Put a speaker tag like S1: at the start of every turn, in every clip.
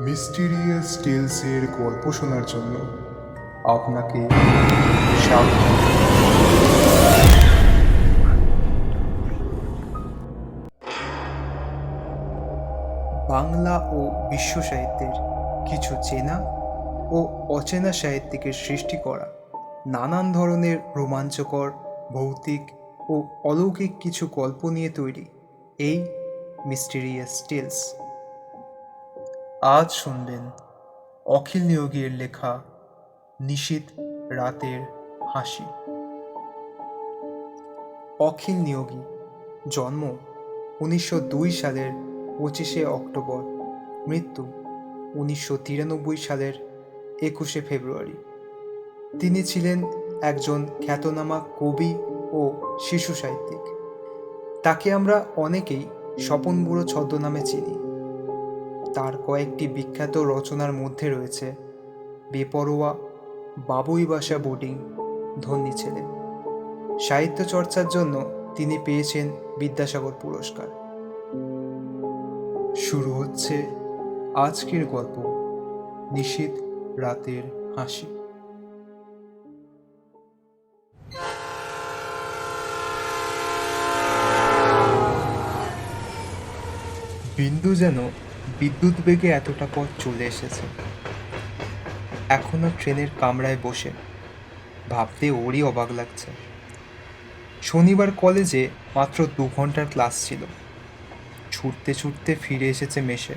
S1: Mysterious টেলসের গল্প শোনার জন্য আপনাকে স্বাগত।
S2: বাংলা ও বিশ্ব সাহিত্যের কিছু চেনা ও অচেনা সাহিত্যিকের সৃষ্টি করা নানান ধরনের রোমাঞ্চকর, ভৌতিক ও অলৌকিক কিছু গল্প নিয়ে তৈরি এই মিস্টিরিয়াস টেলস। আজ শুনবেন অখিল নিয়োগীর লেখা নিশীথ রাতের হাসি। অখিল নিয়োগী জন্ম 1902 সালের 25শে অক্টোবর, মৃত্যু 1993 সালের 21শে ফেব্রুয়ারি। তিনি ছিলেন একজন খ্যাতনামা কবি ও শিশু সাহিত্যিক। তাকে আমরা অনেকেই স্বপন বুড়ো ছদ্মনামে চিনি। তার কয়েকটি বিখ্যাত রচনার মধ্যে রয়েছে বেপরোয়া, বাবুই বাসা বোর্ডিং, ধন্যী ছেলে। সাহিত্য চর্চার জন্য তিনি পেয়েছেন বিদ্যাসাগর পুরস্কার। শুরু হচ্ছে আজকের গল্প নিশীথ রাতের হাসি। বিন্দু যেন বিদ্যুৎ বেগে এতটা পথ চলে এসেছে, এখনো ট্রেনের কামরায় বসে। ভাবতে ওরই অবাক লাগছে। শনিবার কলেজে মাত্র 2 ঘন্টার ক্লাস ছিল। ছুটতে ছুটতে ফিরে এসেছে মেসে।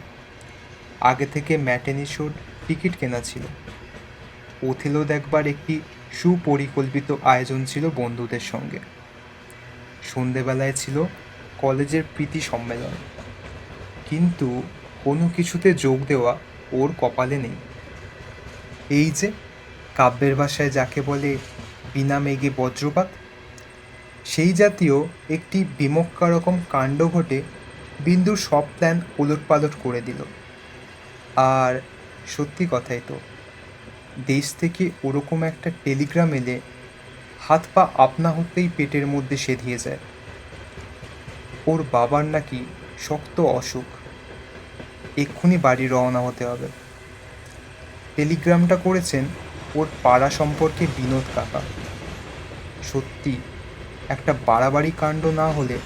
S2: আগে থেকে ম্যাটেনি শোর টিকিট কেনা ছিল। ওথেলো দেখবার একটি সুপরিকল্পিত আয়োজন ছিল বন্ধুদের সঙ্গে। সন্ধেবেলায় ছিল কলেজের প্রীতি সম্মেলন, কিন্তু কোনো কিছুতে যোগ দেওয়া ওর কপালে নেই। এই যে কাব্যের ভাষায় যাকে বলে বিনা মেঘে বজ্রপাত, সেই জাতীয় একটি বিমক্কা রকম কাণ্ড ঘটে বিন্দুর সব প্ল্যান ওলটপালট করে দিল। আর সত্যি কথাই তো, দেশ থেকে ওরকম একটা টেলিগ্রাম এলে হাত পা আপনা হতেই পেটের মধ্যে সেধিয়ে যায়। ওর বাবার নাকি শক্ত অসুখ, এক্ষুনি বাড়ি রওনা হতে হবে। টেলিগ্রামটা করেছেন ওর পাড়া সম্পর্কে বিনোদ কাকা। সত্যি একটা বাড়াবাড়ি কাণ্ড না হলে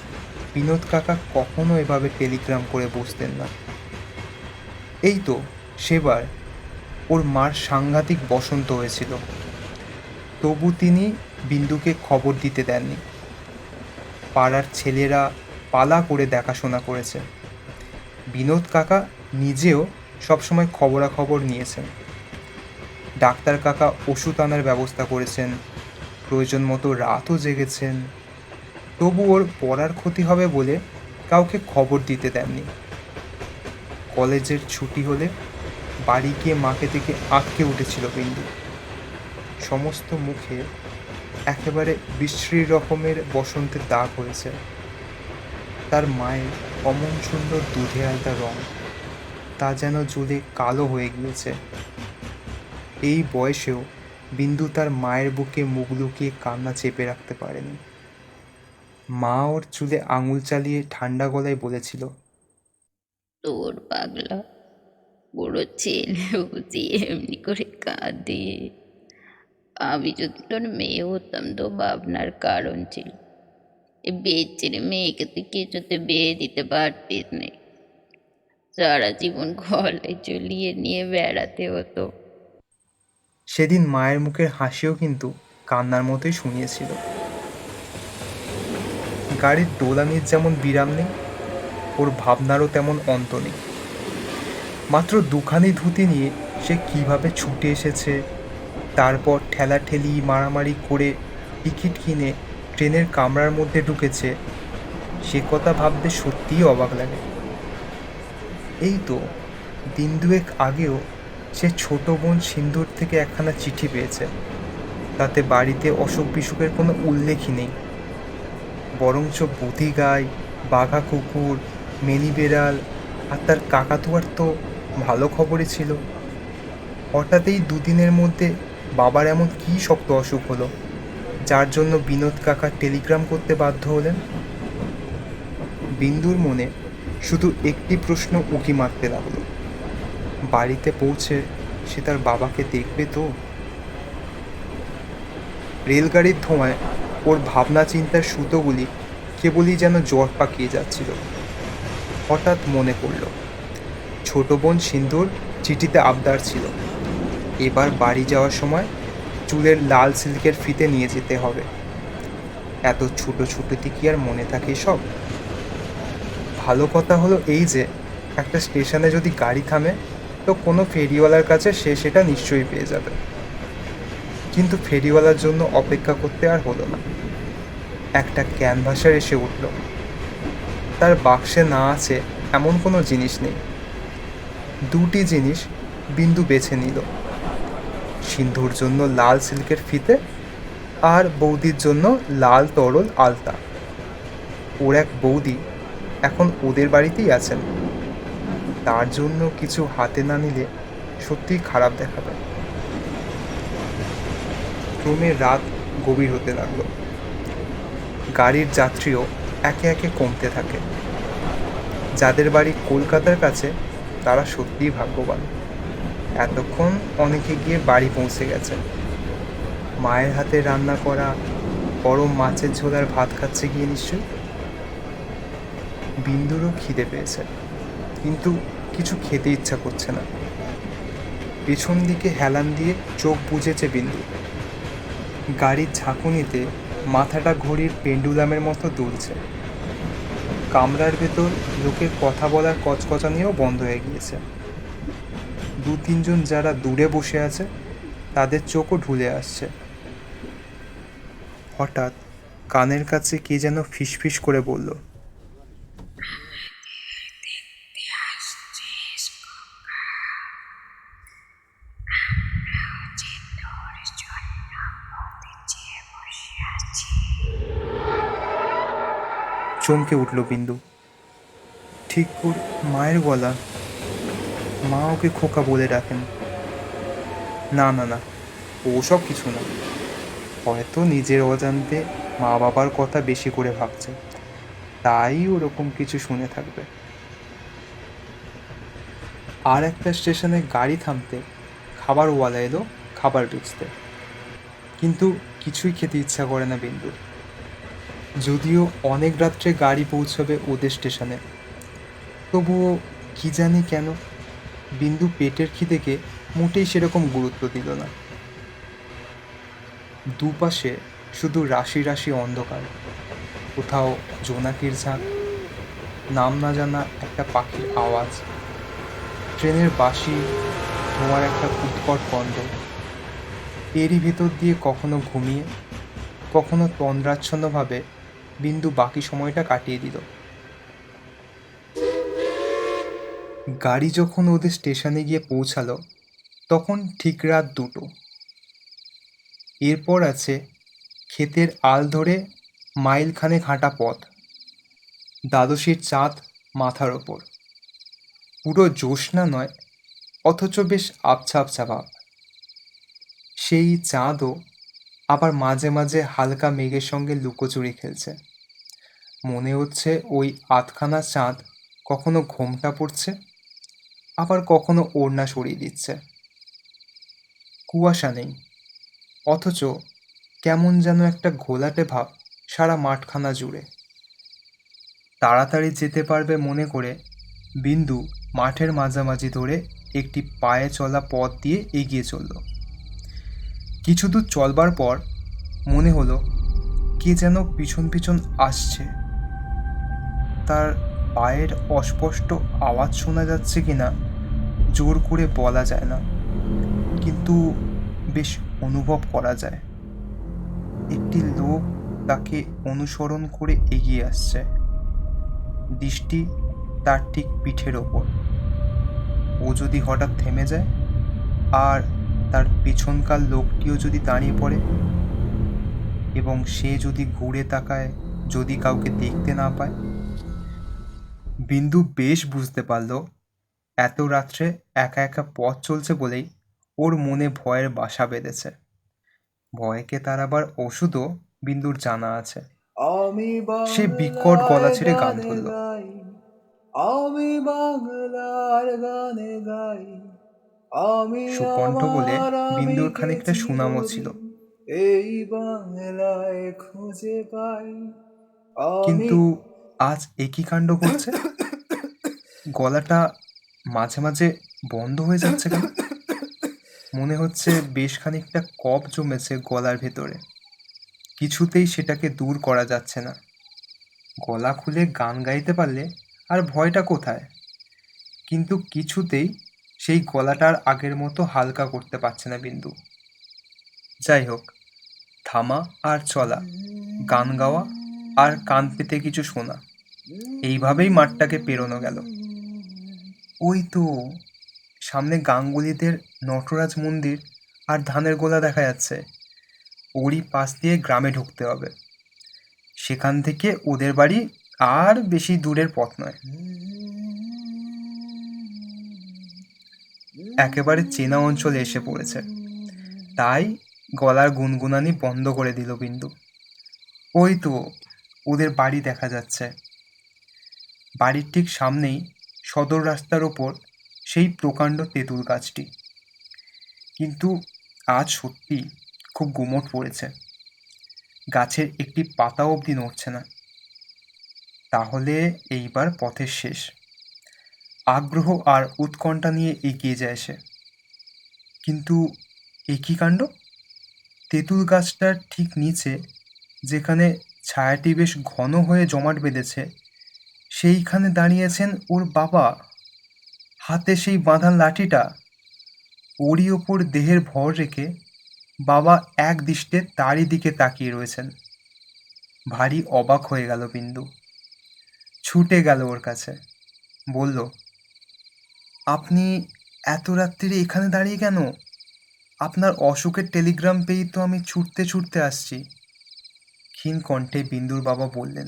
S2: বিনোদ কাকা কখনো এভাবে টেলিগ্রাম করে বসতেন না। এই তো সেবার ওর মার সাংঘাতিক বসন্ত হয়েছিল, তবু তিনি বিন্দুকে খবর দিতে দেননি। পাড়ার ছেলেরা পালা করে দেখাশোনা করেছে। বিনোদ কাকা নিজেও সবসময় খবরাখবর নিয়েছেন। ডাক্তার কাকা ওষুধ আনার ব্যবস্থা করেছেন, প্রয়োজন মতো রাতও জেগেছেন। তবু ওর পড়ার ক্ষতি হবে বলে কাউকে খবর দিতে দেননি। কলেজের ছুটি হলে বাড়ি গিয়ে মাকে থেকে আঁতকে উঠেছিল বিন্দু। সমস্ত মুখে একেবারে বিশ্রী রকমের বসন্তের দাগ হয়েছে। তার মায়ের অমন সুন্দর দুধে আলতা রং, তা যেন জ্বলে কালো হয়ে গিয়েছে। এই বয়সেও বিন্দু তার মায়ের বুকে মুখ লুকিয়ে কান্না চেপে রাখতে পারেনি। মা ওর চুলে আঙুল চালিয়ে ঠান্ডা গলায় বলেছিল,
S3: তোর পাগলা বুড়ো ছেলে বুঝি এমনি করে কাঁদে? আমি যদি তোর মেয়ে হতাম তো ভাবনার কারণ ছিল। এ বেচারি মেয়েকে তুই কিছুতে বিয়ে দিতে পারতিস নে, সারা জীবন গলায় ঝুলিয়ে নিয়ে বেড়াতে হতো।
S2: সেদিন মায়ের মুখের হাসিও কিন্তু কান্নার মতোই শুনিয়েছিল। গাড়ির দোলানির যেমন বিরাম নেই, ওর ভাবনারও তেমন অন্ত নেই। মাত্র 2খানি ধুতি নিয়ে সে কিভাবে ছুটে এসেছে, তারপর ঠেলাঠেলি মারামারি করে টিকিট কিনে ট্রেনের কামরার মধ্যে ঢুকেছে, সে কথা ভাবতে সত্যিই অবাক লাগে। এই তো দিন দুয়েক আগেও সে ছোট বোন সিন্ধুর থেকে একখানা চিঠি পেয়েছে। তাতে বাড়িতে অসুখ বিসুখের কোনো উল্লেখই নেই, বরঞ্চ বুধি গাই, বাঘা কুকুর, মেনি বেড়াল আর তার কাকাতুয়ার তো ভালো খবরই ছিল। হঠাৎ এই দুদিনের মধ্যে বাবার এমন কী শক্ত অসুখ হলো, যার জন্য বিনোদ কাকা টেলিগ্রাম করতে বাধ্য হলেন? বিন্দুর মনে শুধু একটি প্রশ্ন উঁকি মারতে লাগলো, বাড়িতে পৌঁছে সে তার বাবাকে দেখবে তো? রেলগাড়ির ধোঁয়ায় ওর ভাবনা চিন্তার সুতোগুলি কেবলই যেন জ্বর পাকিয়ে যাচ্ছিল। হঠাৎ মনে পড়ল ছোট বোন সিন্ধুর চিঠিতে আবদার ছিল এবার বাড়ি যাওয়ার সময় চুলের লাল সিল্কের ফিতে নিয়ে যেতে হবে। এত ছোট ছোটতে কি আর মনে থাকে সব? ভালো কথা হলো এই যে একটা স্টেশনে যদি গাড়ি থামে তো কোনো ফেরিওয়ালার কাছে সে সেটা নিশ্চয়ই পেয়ে যাবে। কিন্তু ফেরিওয়ালার জন্য অপেক্ষা করতে আর হলো না। একটা ক্যানভাসার এসে উঠল। তার বাক্সে না আছে এমন কোনো জিনিস নেই। দুটি জিনিস বিন্দু বেছে নিল, সিন্ধুর জন্য লাল সিল্কের ফিতে আর বৌদির জন্য লাল তরল আলতা। ওর এক বৌদি এখন ওদের বাড়িতেই আছেন, তার জন্য কিছু হাতে না নিলে সত্যিই খারাপ দেখাবে। ক্রমে রাত গভীর হতে লাগলো। গাড়ির যাত্রীও একে একে কমতে থাকে। যাদের বাড়ি কলকাতার কাছে তারা সত্যিই ভাগ্যবান। এতক্ষণ অনেকে গিয়ে বাড়ি পৌঁছে গেছে। মায়ের হাতে রান্না করা গরম মাছের ঝোল আর ভাত খাচ্ছে গিয়ে নিশ্চয়ই। বিন্দুরও খিদে পেয়েছে, কিন্তু কিছু খেতে ইচ্ছা করছে না। পেছন দিকে হেলান দিয়ে চোখ বুজেছে বিন্দু। গাড়ির ঝাঁকুনিতে মাথাটা ঘড়ির পেন্ডুলামের মতো দুলছে। কামরার ভেতর লোকের কথা বলার কচকচানিও বন্ধ হয়ে গিয়েছে। দু তিনজন যারা দূরে বসে আছে তাদের চোখও ঢুলে আসছে। হঠাৎ কানের কাছে কে যেন ফিসফিস করে বলল, চমকে উঠল বিন্দু। ঠিক ওর মায়ের গলা। মা ওকে খোকা বলে ডাকেন। না না না, ওসব কিছু না। হয়তো নিজের অজান্তে মা বাবার কথা বেশি করে ভাবছে, তাই ওরকম কিছু শুনে থাকবে। আর একটা স্টেশনে গাড়ি থামতে খাবারওয়ালা এলো খাবার বেচতে, কিন্তু কিছুই খেতে ইচ্ছা করে না বিন্দুর। যদিও অনেক রাত্রে গাড়ি পৌঁছবে ওদের স্টেশনে, তবুও কি জানি কেন বিন্দু পেটের খিদেকে মোটেই সেরকম গুরুত্ব দিল না। দুপাশে শুধু রাশি রাশি অন্ধকার, কোথাও জোনাকির ঝাঁক, নাম না জানা একটা পাখির আওয়াজ, ট্রেনের বাঁশি, ধোঁয়ার একটা উৎকট গন্ধ। এরই ভেতর দিয়ে কখনো ঘুমিয়ে কখনো তন্দ্রাচ্ছন্নভাবে বিন্দু বাকি সময়টা কাটিয়ে দিল। গাড়ি যখন ওদের স্টেশনে গিয়ে পৌঁছালো তখন ঠিক রাত 2টো। এরপর আছে ক্ষেতের আল ধরে মাইলখানেক হাঁটা পথ, দ্বাদশীর চাঁদ মাথার ওপর। পুরো জ্যোৎস্না নয়, অথচ বেশ আবছা আবছা ভাব। সেই চাঁদও আবার মাঝে মাঝে হালকা মেঘের সঙ্গে লুকোচুরি খেলছে। মনে হচ্ছে ওই আধখানা চাঁদ কখনো ঘোমটা পড়ছে, আবার কখনো ওড়না সরিয়ে দিচ্ছে। কুয়াশা নেই, অথচ কেমন যেন একটা ঘোলাটে ভাব সারা মাঠখানা জুড়ে। তাড়াতাড়ি যেতে পারবে মনে করে বিন্দু মাঠের মাঝামাঝি ধরে একটি পায়ে চলা পথ দিয়ে এগিয়ে চলল। কিছু দূর চলবার পর মনে হলো কে যেন পিছন পিছন আসছে। তার পায়ের অস্পষ্ট আওয়াজ শোনা যাচ্ছে কিনা জোর করে বলা যায় না, কিন্তু বেশ অনুভব করা যায় একটি লোক তাকে অনুসরণ করে এগিয়ে আসছে। দৃষ্টি তার ঠিক পিঠের ওপর। ও যদি হঠাৎ থেমে যায় আর তার পেছনকার লোকটিও যদি দাঁড়িয়ে পড়ে এবং সে যদি ঘুরে তাকায়, যদি কাউকে দেখতে না পায়। বিন্দু বেশ বুঝতে পারল এত রাত্রে একা একা পথ চলছে বলেই ওর মনে ভয়ের বাসা বেঁধেছে। ভয়কে তাড়াবার ওষুধও বিন্দুর জানা আছে। সে বিকট গলা ছেড়ে গান ধরল।
S4: আমি বাংলার গানে গাই
S1: আমি
S2: সুকণ্ঠ বলে
S1: আমার
S2: বিন্দুর
S1: আমিকে
S2: খানিকটা সুনামও ছিল,
S1: এই বাংলায় খুঁজে পাই আমি।
S2: কিন্তু আজ একই কাণ্ড ঘটছে। গলাটা মাঝে মাঝে বন্ধ হয়ে যাচ্ছে কেন? মনে হচ্ছে বেশ খানিকটা কফ জমেছে গলার ভেতরে, কিছুতেই সেটাকে দূর করা যাচ্ছে না। গলা খুলে গান গাইতে পারলে আর ভয়টা কোথায়? কিন্তু কিছুতেই সেই গলাটার আগের মতো হালকা করতে পারছে না বিন্দু। যাই হোক, থামা আর চলা, গান গাওয়া আর কান পেতে কিছু শোনা, এইভাবেই মাঠটাকে পেরোনো গেল। ওই তো সামনে গাঙ্গুলিদের নটরাজ মন্দির আর ধানের গোলা দেখা যাচ্ছে। ওরই পাশ দিয়ে গ্রামে ঢুকতে হবে। সেখান থেকে ওদের বাড়ি আর বেশি দূরের পথ নয়। একেবারে চেনা অঞ্চলে এসে পড়েছে, তাই গলার গুনগুনানি বন্ধ করে দিল বিন্দু। ওই তো ওদের বাড়ি দেখা যাচ্ছে। বাড়ির ঠিক সামনেই সদর রাস্তার ওপর সেই প্রকাণ্ড তেঁতুল গাছটি। কিন্তু আজ সত্যি খুব গুমোট পড়েছে, গাছের একটি পাতা অবধি নড়ছে না। তাহলে এইবার পথের শেষ। আগ্রহ আর উৎকণ্ঠা নিয়ে এগিয়ে যায় সে। কিন্তু এ কী কাণ্ড! তেঁতুল গাছটার ঠিক নিচে, যেখানে ছায়াটি বেশ ঘন হয়ে জমাট বেঁধেছে, সেইখানে দাঁড়িয়েছেন ওর বাবা, হাতে সেই বাঁধা লাঠিটা। ওরই ওপর দেহের ভর রেখে বাবা এক দৃষ্টে তারই দিকে তাকিয়ে রয়েছেন। ভারী অবাক হয়ে গেল বিন্দু। ছুটে গেল ওর কাছে, বলল, আপনি এত রাত্রিরে এখানে দাঁড়িয়ে কেন? আপনার অসুখের টেলিগ্রাম পেয়েই তো আমি ছুটতে ছুটতে আসছি। ক্ষীণ কণ্ঠে বিন্দুর বাবা বললেন,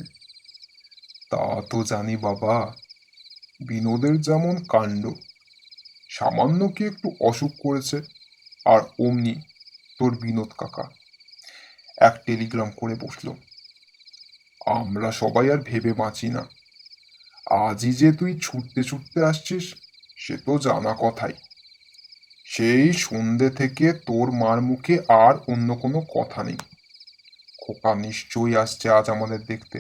S1: তা তো জানি বাবা, বিনোদের যেমন কাণ্ড, সামান্য কি একটু অসুখ করেছে আর অমনি তোর বিনোদ কাকা এক টেলিগ্রাম করে বসলো। আমরা সবাই আর ভেবে বাঁচি না। আজই যে তুই ছুটতে ছুটতে আসছিস সে তো জানা কথাই। সেই সন্ধ্যে থেকে তোর মার মুখে আর অন্য কোনো কথা নেই। খোকা নিশ্চয়ই আসছে আজ আমাদের দেখতে,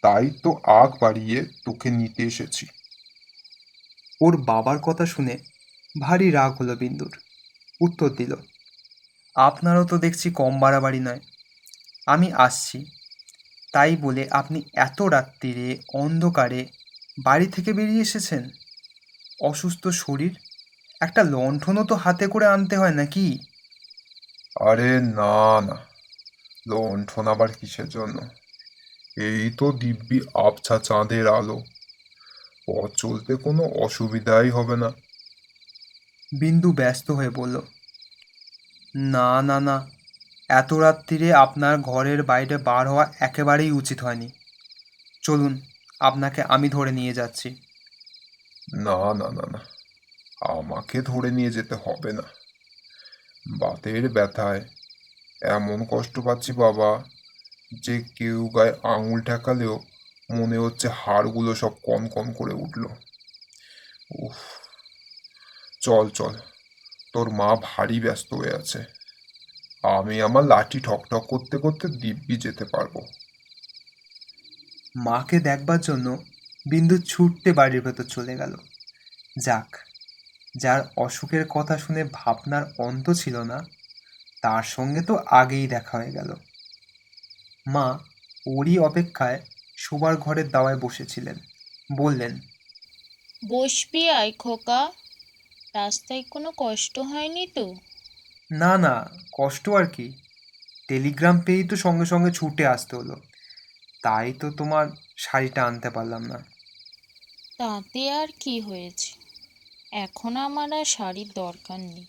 S1: তাই তো আগ বাড়িয়ে তোকে নিতে এসেছি।
S2: ওর বাবার কথা শুনে ভারী রাগ হলো বিন্দুর। উত্তর দিল, আপনারও তো দেখছি কম বাড়াবাড়ি নয়। আমি আসছি তাই বলে আপনি এত রাত্রিরে অন্ধকারে বাড়ি থেকে বেরিয়ে এসেছেন? অসুস্থ শরীর, একটা লণ্ঠনও তো হাতে করে আনতে হয় নাকি?
S1: আরে না না, লণ্ঠন আবার কিসের জন্য? এই তো দিব্যি আবছা চাঁদের আলো, পথ চলতে কোনো অসুবিধাই হবে না।
S2: বিন্দু ব্যস্ত হয়ে বলল, না না না, এত রাত্রিরে আপনার ঘরের বাইরে বার হওয়া একেবারেই উচিত হয়নি। চলুন, আপনাকে আমি ধরে নিয়ে যাচ্ছি।
S1: না না না না, আমাকে ধরে নিয়ে যেতে হবে না। বাতের ব্যথায় এমন কষ্ট পাচ্ছি বাবা যে কেউ গায়ে আঙুল ঠেকালেও মনে হচ্ছে হাড়গুলো সব কন কন করে উঠল। উফ, চল চল, তোর মা ভারী ব্যস্ত হয়ে আছে। আমি আমার লাঠি ঠক ঠক করতে করতে দিব্যি যেতে পারবো।
S2: মাকে দেখবার জন্য বিন্দু ছুটতে বাড়ির ভেতর চলে গেল। যাক, যার অসুখের কথা শুনে ভাবনার অন্ত ছিল না, তার সঙ্গে তো আগেই দেখা হয়ে গেল। মা ওরই অপেক্ষায় শোবার ঘরের দাওয়ায় বসেছিলেন। বললেন,
S4: বসবি আয় খোকা, রাস্তায় কোনো কষ্ট হয়নি তো?
S2: না না, কষ্ট আর কি, টেলিগ্রাম পেয়েই তো সঙ্গে সঙ্গে ছুটে আসতে হলো। তাই তো তোমার শাড়িটা আনতে পারলাম না।
S4: তাতে আর কি হয়েছে, এখন আমার আর শাড়ির দরকার নেই।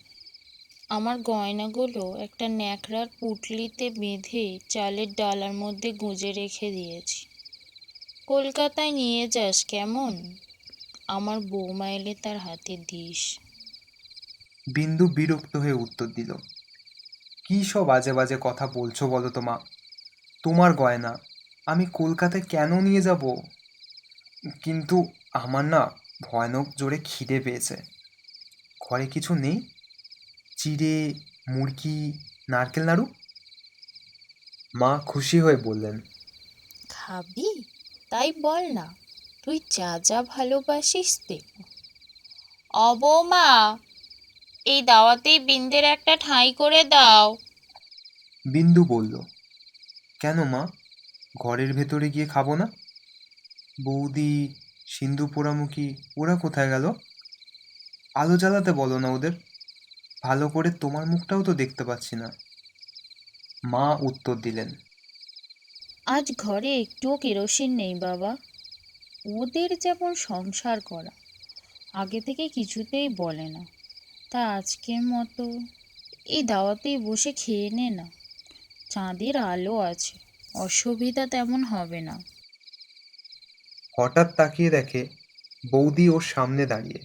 S4: আমার গয়নাগুলো একটা ন্যাকড়ার পুঁটলিতে বেঁধে চালের ডালার মধ্যে গুঁজে রেখে দিয়েছি। কলকাতায় নিয়ে যাস কেমন? আমার বৌমা এলে তার হাতে দিস।
S2: বিন্দু বিরক্ত হয়ে উত্তর দিল, কী সব বাজে বাজে কথা বলছো বলো তো মা? তোমার গয়না আমি কলকাতায় কেন নিয়ে যাব? কিন্তু আমার না ভয়ানক জোরে খিদে পেয়েছে। ঘরে কিছু নেই? চিড়ে, মুড়কি, নারকেল নাড়ু? মা খুশি হয়ে বললেন,
S4: খাবি? তাই বল না, তুই যা যা ভালোবাসিস দেব। বৌমা, এই দাওয়াতেই বিন্দের একটা ঠাঁই করে দাও।
S2: বিন্দু বলল, কেন মা, ঘরের ভেতরে গিয়ে খাবো না? বৌদি, সিন্ধু পোড়ামুখী ওরা কোথায় গেল? আলো জ্বালাতে বলো না ওদের, ভালো করে তোমার মুখটাও তো দেখতে পাচ্ছি না। মা উত্তর দিলেন,
S4: আজ ঘরে একটুও কেরোসিন নেই বাবা। ওদের যেমন সংসার করা, আগে থেকে কিছুতেই বলে না। তা আজকের মতো এই দাওয়াতেই বসে খেয়ে নে না। চাঁদের আলো আছে, অসুবিধা তেমন হবে না।
S2: হঠাৎ তাকিয়ে দেখে বৌদি ওর সামনে দাঁড়িয়ে,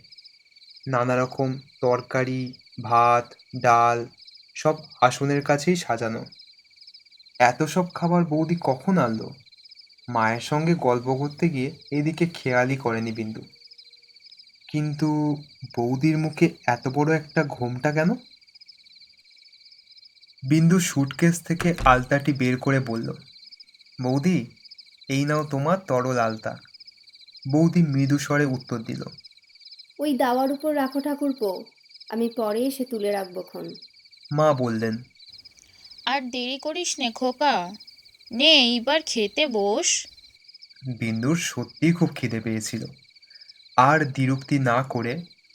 S2: নানা রকম তরকারি, ভাত, ডাল সব আসনের কাছেই সাজানো। এত সব খাবার বৌদি কখন আনলো? মায়ের সঙ্গে গল্প করতে গিয়ে এদিকে খেয়ালই করেনি বিন্দু। কিন্তু বৌদির মুখে এত বড় একটা ঘোমটা কেন? বিন্দু সুটকেস থেকে আলতাটি বের করে বলল, বৌদি, এই নাও তোমার তরল আলতা। বৌদি মৃদু স্বরে উত্তর দিল,
S5: ওই দাওয়ার উপর রাখো ঠাকুরপো, আমি পরে এসে তুলে রাখবো খন।
S2: মা বললেন,
S4: আর দেরি করিস নে খোকা, নে এইবার খেতে বস।
S2: বিন্দুর সত্যিই খুব খিদে পেয়েছিল, আর দ্বিরুক্তি না করে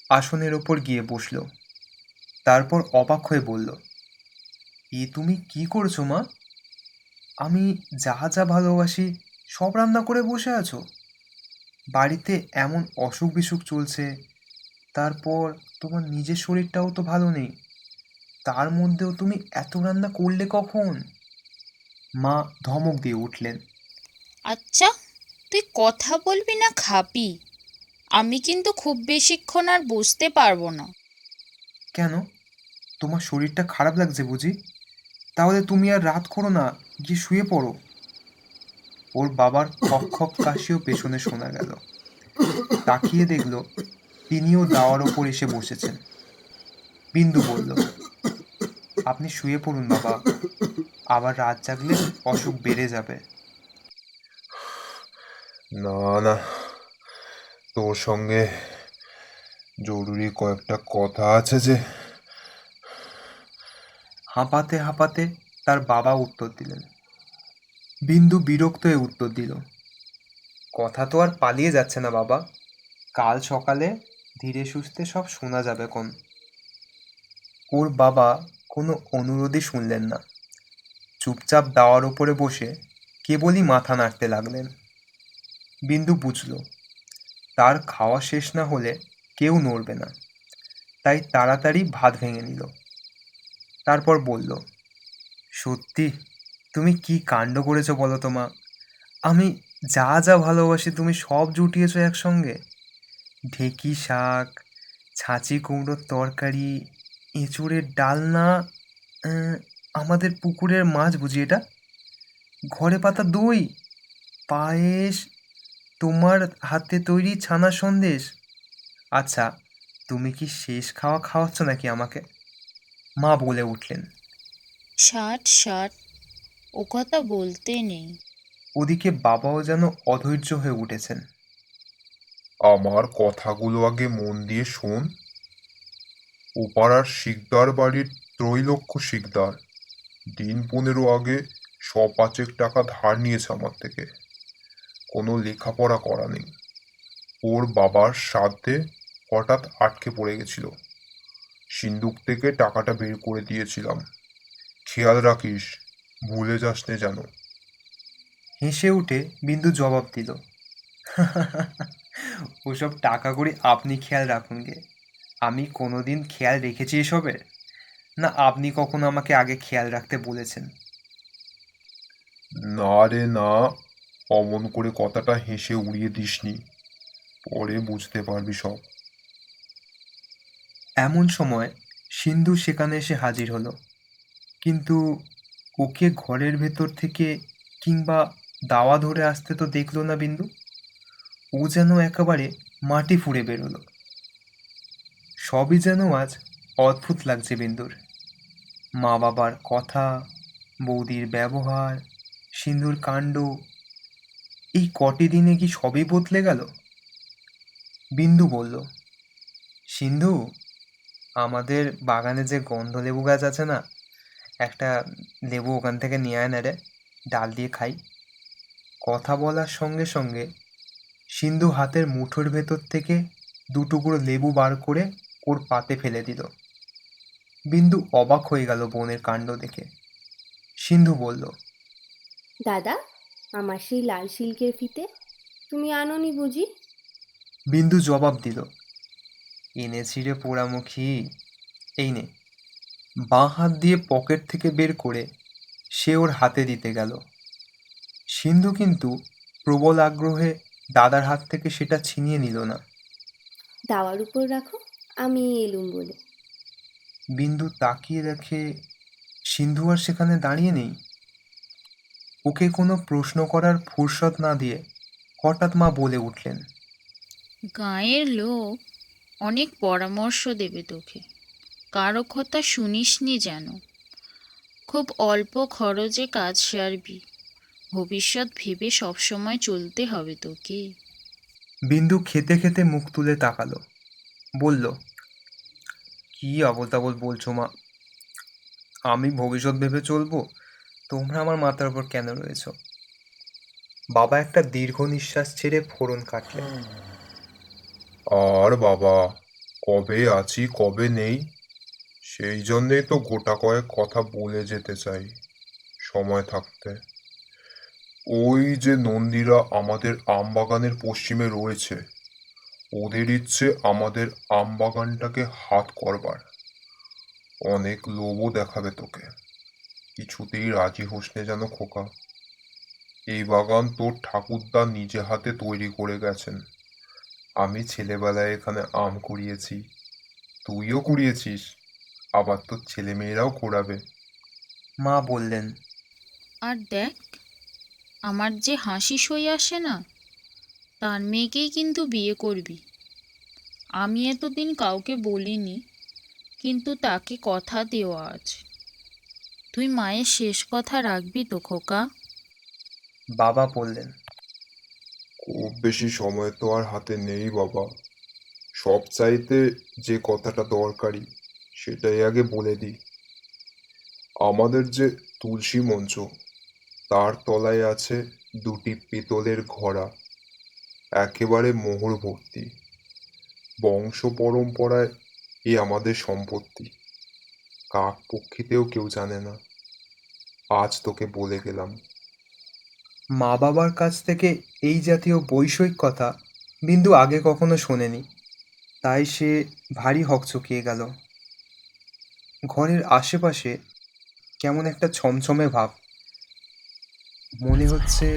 S2: আসনের ওপর গিয়ে বসল। তারপর অবাক হয়ে বলল, এ তুমি কি করছো মা? আমি যা যা ভালোবাসি সব রান্না করে বসে আছো? বাড়িতে এমন অসুখ বিসুখ চলছে, তারপর তোমার নিজের শরীরটাও তো ভালো নেই, তার মধ্যেও তুমি এত রান্না করলে কখন? মা ধমক দিয়ে উঠলেন,
S4: আচ্ছা, তুই কথা বলবি না খাবি? আমি কিন্তু খুব বেশিক্ষণ আর বসতে পারবো না।
S2: কেন, তোমার শরীরটা খারাপ লাগছে বুঝি? তাহলে তুমি আর রাত করো না, গিয়ে শুয়ে পড়ো। ওর বাবার খপ খপ কাশিও পেছনে শোনা গেল। তাকিয়ে দেখল তিনিও দাওয়ার ওপর এসে বসেছেন। বিন্দু বলল, আপনি শুয়ে পড়ুন বাবা, আবার রাত জাগলে অসুখ বেড়ে যাবে।
S1: না না, তোর সঙ্গে জরুরি কয়েকটা কথা আছে যে।
S2: হাঁপাতে হাঁপাতে তার বাবা উত্তর দিলেন। বিন্দু বিরক্ত হয়ে উত্তর দিল, কথা তো আর পালিয়ে যাচ্ছে না বাবা, কাল সকালে ধীরে সুস্থে সব শোনা যাবে কোন। ওর বাবা কোনো অনুরোধই শুনলেন না, চুপচাপ দাওয়ার ওপরে বসে কেবলই মাথা নাড়তে লাগলেন। বিন্দু বুঝল তার খাওয়া শেষ না হলে কেউ নড়বে না, তাই তাড়াতাড়ি ভাত ভেঙে নিল। তারপর বলল, সত্যি তুমি কি কাণ্ড করেছো বলো তো মা? আমি যা যা ভালোবাসি তুমি সব জুটিয়েছো একসঙ্গে। ঢেঁকি শাক, ছাঁচি কুমড়োর তরকারি, এঁচুড়ের ডালনা, আহ, আমাদের পুকুরের মাছ বুঝি এটা, ঘরে পাতা দই, পায়েস, তোমার হাতে তৈরি ছানা সন্দেশ। আচ্ছা, তুমি কি শেষ খাওয়া খাওয়াচ্ছ নাকি আমাকে? মা বলে উঠলেন।
S4: ষাট ষাট, ও কথা বলতে নেই।
S2: ওদিকে বাবাও যেন অধৈর্য হয়ে উঠেছেন।
S1: আমার কথাগুলো আগে মন দিয়ে শোন। ওপাড়ার শিকদার বাড়ির ত্রৈলোক্য শিকদার দিন 15 আগে 100-5 টাকা ধার নিয়েছে আমার থেকে। কোনো লেখাপড়া করা নেই, ওর বাবার শ্রাদ্ধে হঠাৎ আটকে পড়ে গেছিল। সিন্দুক থেকে টাকাটা বের করে দিয়েছিলাম, খেয়াল রাখিস, ভুলে যাস নে যেন।
S2: হেসে উঠে বিন্দু জবাব দিল, ওসব টাকা করে আপনি খেয়াল রাখুন গে, আমি কোনোদিন খেয়াল রেখেছি এসবের? না আপনি কখনো আমাকে আগে খেয়াল রাখতে বলেছেন?
S1: না রে না, অমন করে কথাটা হেসে উড়িয়ে দিসনি, পরে বুঝতে পারবি সব।
S2: এমন সময় সিন্ধু সেখানে এসে হাজির হলো, কিন্তু ওকে ঘরের ভেতর থেকে কিংবা দাওয়া ধরে আসতে তো দেখলো না বিন্দু। ও যেন একেবারে মাটি ফুঁড়ে বেরোলো। সবই যেন আজ অদ্ভুত লাগছে বিন্দুর। মা বাবার কথা, বৌদির ব্যবহার, সিন্ধুর কাণ্ড, এই কটি দিনে কি সবই বদলে গেল? বিন্দু বলল, সিন্ধু, আমাদের বাগানে যে গন্ধলেবু গাছ আছে না, একটা লেবু ওখান থেকে নিয়ে আয় না রে, ডাল দিয়ে খাই। কথা বলার সঙ্গে সঙ্গে সিন্ধু হাতের মুঠোর ভেতর থেকে দুটুকরো লেবু বার করে ওর পাতে ফেলে দিল। বিন্দু অবাক হয়ে গেল বোনের কাণ্ড দেখে। সিন্ধু বলল,
S5: দাদা, আমার সেই লাল সিল্কের ফিতে তুমি আনোনি বুঝি?
S2: বিন্দু জবাব দিল, এনেছি রে পোড়ামুখী, এই নে। বাঁ হাত দিয়ে পকেট থেকে বের করে সে ওর হাতে দিতে গেল। সিন্ধু কিন্তু প্রবল আগ্রহে দাদার হাত থেকে সেটা ছিনিয়ে নিল না।
S5: দাওয়ার উপর রাখো, আমি এলুম বলে।
S2: বিন্দু তাকিয়ে দেখে সিন্ধু আর সেখানে দাঁড়িয়ে নেই। ওকে কোনো প্রশ্ন করার ফুরসত না দিয়ে হঠাৎ মা বলে উঠলেন,
S4: গাঁয়ের লোক অনেক পরামর্শ দেবে তোকে, কারো কথা শুনিসনি যেন। খুব অল্প খরচে কাজ সারবি, ভবিষ্যৎ ভেবে সবসময় চলতে হবে তোকে।
S2: বিন্দু খেতে খেতে মুখ তুলে তাকালো, বলল, কি আবোল তাবোল বলছো মা? আমি ভবিষ্যৎ ভেবে চলবো, তোমরা আমার মাথার উপর কেন রয়েছ? বাবা একটা দীর্ঘ নিঃশ্বাস ছেড়ে ফোড়ন কাটলেন।
S1: আর বাবা, কবে আছি কবে নেই, সেই জন্যেই তো গোটা কয়েক কথা বলে যেতে চাই সময় থাকতে। ওই যে নন্দীরা আমাদের আমবাগানের পশ্চিমে রয়েছে, ওদের ইচ্ছে আমাদের আমবাগানটাকে হাত করবার। অনেক লোভও দেখাবে তোকে, কিছুতেই রাজি হোস নে যেন খোকা। এই বাগান তোর ঠাকুরদা নিজে হাতে তৈরি করে গেছেন। আমি ছেলেবেলায় এখানে আম কুড়িয়েছি, তুইও কুড়িয়েছিস, আবার তোর ছেলে মেয়েরাও কুড়াবে।
S2: মা বললেন,
S4: আর দেখ, আমার যে হাসি সই আসে না, তার মেয়েকেই কিন্তু বিয়ে করবি। আমি এতদিন কাউকে বলিনি, কিন্তু তাকে কথা দেওয়া আছে। তুই মায়ের শেষ কথা রাখবি তো খোকা?
S2: বাবা বললেন,
S1: খুব বেশি সময় তো আর হাতে নেই বাবা। সব চাইতে যে কথাটা দরকারি সেটাই আগে বলে দিই। আমাদের যে তুলসী মঞ্চ, তার তলায় আছে দুটি পিতলের ঘড়া, একেবারে মোহর ভর্তি। বংশ পরম্পরায় এ আমাদের সম্পত্তি, কাক পক্ষীতেও কেউ জানে না। আজ তোকে বলে গেলাম।
S2: মা বাবার কাছ থেকে এই জাতীয় বৈষয়িক কথা বিন্দু আগে কখনো শোনেনি, তাই সে ভারী হকচকিয়ে গেল। ঘরের আশেপাশে কেমন একটা ছমছমে ভাব, মনে হচ্ছে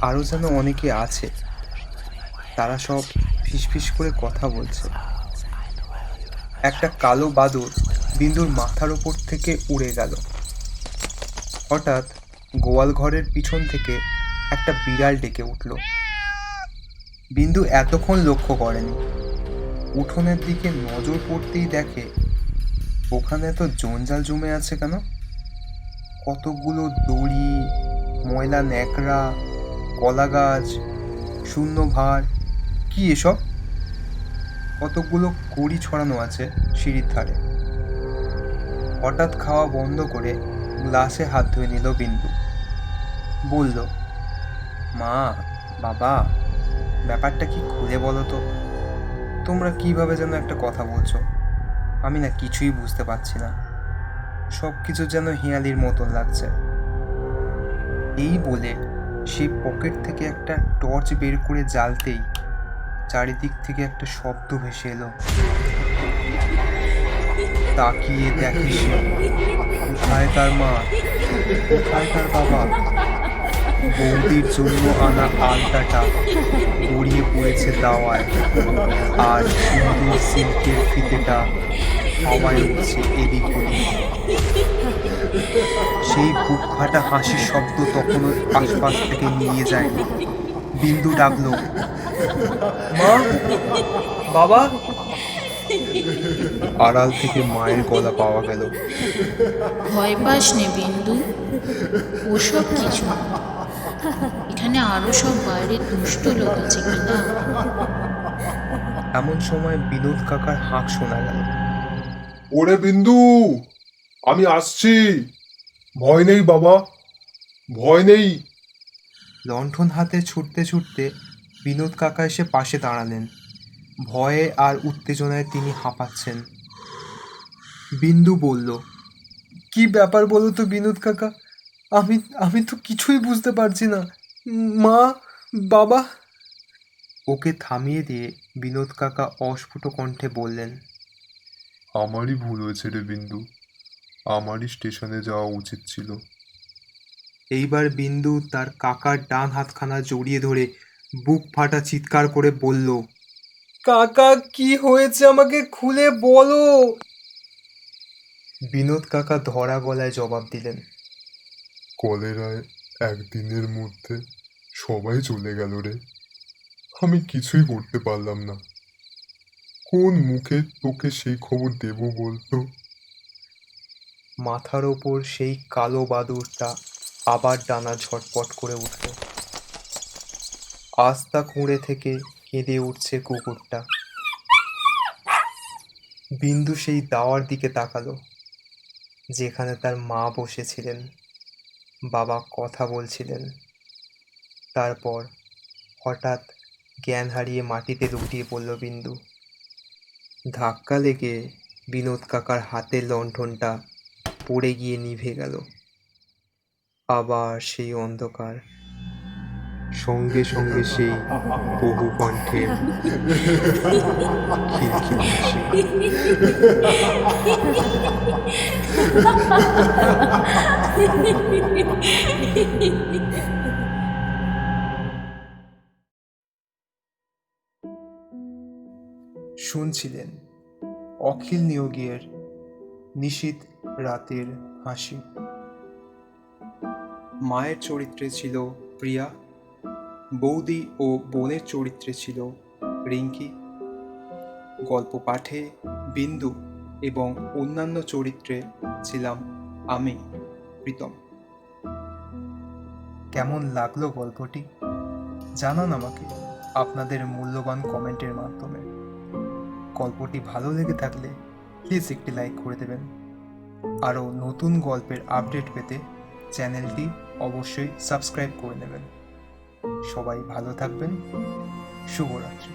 S2: আরও যেন অনেকে আছে, তারা সব ফিসফিস করে কথা বলছে। একটা কালো বাদর বিন্দুর মাথার ওপর থেকে উড়ে গেল। হঠাৎ গোয়াল ঘরের পিছন থেকে একটা বিড়াল ডেকে উঠল। বিন্দু এতক্ষণ লক্ষ্য করেনি। উঠোনের দিকে নজর পড়তেই দেখে ওখানে তো জঞ্জাল জমে আছে কেন? কতগুলো দড়ি, ময়লা ন্যাকড়া, কলা গাছ, শূন্য ভার, কি এসব? কতগুলো কড়ি ছড়ানো আছে সিঁড়ির ধারে। হঠাৎ খাওয়া বন্ধ করে গ্লাসে হাত ধুয়ে নিল বিন্দু। বলল, মা, বাবা, ব্যাপারটা কি খুলে বলো তো? তোমরা কিভাবে যেন একটা কথা বলছো, আমি না কিছুই বুঝতে পারছি না। সব কিছু যেন হিয়ালির মতন লাগছে। এই বলে সেই পকেট থেকে একটা টর্চ বের করে জ্বালতেই চারিদিক থেকে একটা শব্দ ভেসে এলো। তাকিয়ে দেখে সে, কোথায় তার মা, কোথায় তার বাবা? বৌদির জন্য আনা আলতাটা গড়িয়ে পড়েছে দাওয়ায়, আর সুন্দর সিল্কের ফিতেটা হাওয়ায় উঠছে এদিক ওদিক। সেই বুক ফাটা হাসির শব্দ তখনও আশপাশ থেকে নিয়ে যায়নি। বিন্দু ডাকলো, মা, বাবা, আড়াল থেকে মায়ের গলা পাওয়া গেল।
S4: ভয় পাস নে বিন্দু, ওসব কিছু না। এখানে আরো সব বাইরের দুষ্ট লোক আছে কিনা।
S2: এমন সময় বিনোদ কাকার হাঁক শোনা গেল।
S1: ওরে বিন্দু, আমি আসছি। ভয় নেই বাবা, ভয় নেই।
S2: লণ্ঠন হাতে ছুটতে ছুটতে বিনোদ কাকা এসে পাশে দাঁড়ালেন। ভয়ে আর উত্তেজনায় তিনি হাঁপাচ্ছেন। বিন্দু বলল, কি ব্যাপার বলো তো বিনোদ কাকা, আমি আমি তো কিছুই বুঝতে পারছি না। মা, বাবা। ওকে থামিয়ে দিয়ে বিনোদ কাকা অস্ফুট কণ্ঠে বললেন,
S1: আমারই ভুল হয়েছে রে বিন্দু, আমারই স্টেশনে যাওয়া উচিত ছিল।
S2: এইবার বিন্দু তার কাকার ডান হাতখানা জড়িয়ে ধরে বুক ফাটা চিৎকার করে বলল, কাকা কি হয়েছে আমাকে খুলে বলো। বিনোদ কাকা ধরা গলায় জবাব দিলেন,
S1: কলেরায় একদিনের মধ্যে সবাই চলে গেল রে, আমি কিছুই করতে পারলাম না। কোন মুখে তোকে সেই খবর দেব বলতো?
S2: মাথার ওপর সেই কালো বাদুড়টা আবার ডানা ঝটপট করে উঠল। আস্তা কুঁড়ে থেকে কেঁদে উঠছে কুকুরটা। বিন্দু সেই দাওয়ার দিকে তাকালো, যেখানে তার মা বসেছিলেন, বাবা কথা বলছিলেন। তারপর হঠাৎ জ্ঞান হারিয়ে মাটিতে লুটিয়ে পড়ল বিন্দু। ধাক্কা লেগে বিনোদ কাকার হাতের লণ্ঠনটা পড়ে গিয়ে নিভে গেল। আবার সেই অন্ধকার, সঙ্গে সঙ্গে সেই বহু কণ্ঠের খিলখিল হাসি। শুনছিলেন অখিল নিয়োগীর নিশীথ রাতের হাসি। মায়ের চরিত্রে ছিল প্রিয়া, বৌদি ও বোনের চরিত্রে ছিল রিঙ্কি, গল্প পাঠে বিন্দু এবং অন্যান্য চরিত্রে ছিলাম আমি, প্রীতম। কেমন লাগলো গল্পটি জানান আমাকে আপনাদের মূল্যবান কমেন্টের মাধ্যমে। গল্পটি ভালো লেগে থাকলে প্লিজ একটি লাইক করে দেবেন। আরও নতুন গল্পের আপডেট পেতে চ্যানেলটি অবশ্যই সাবস্ক্রাইব করে নেবেন। সবাই ভালো থাকবেন। শুভরাত্রি।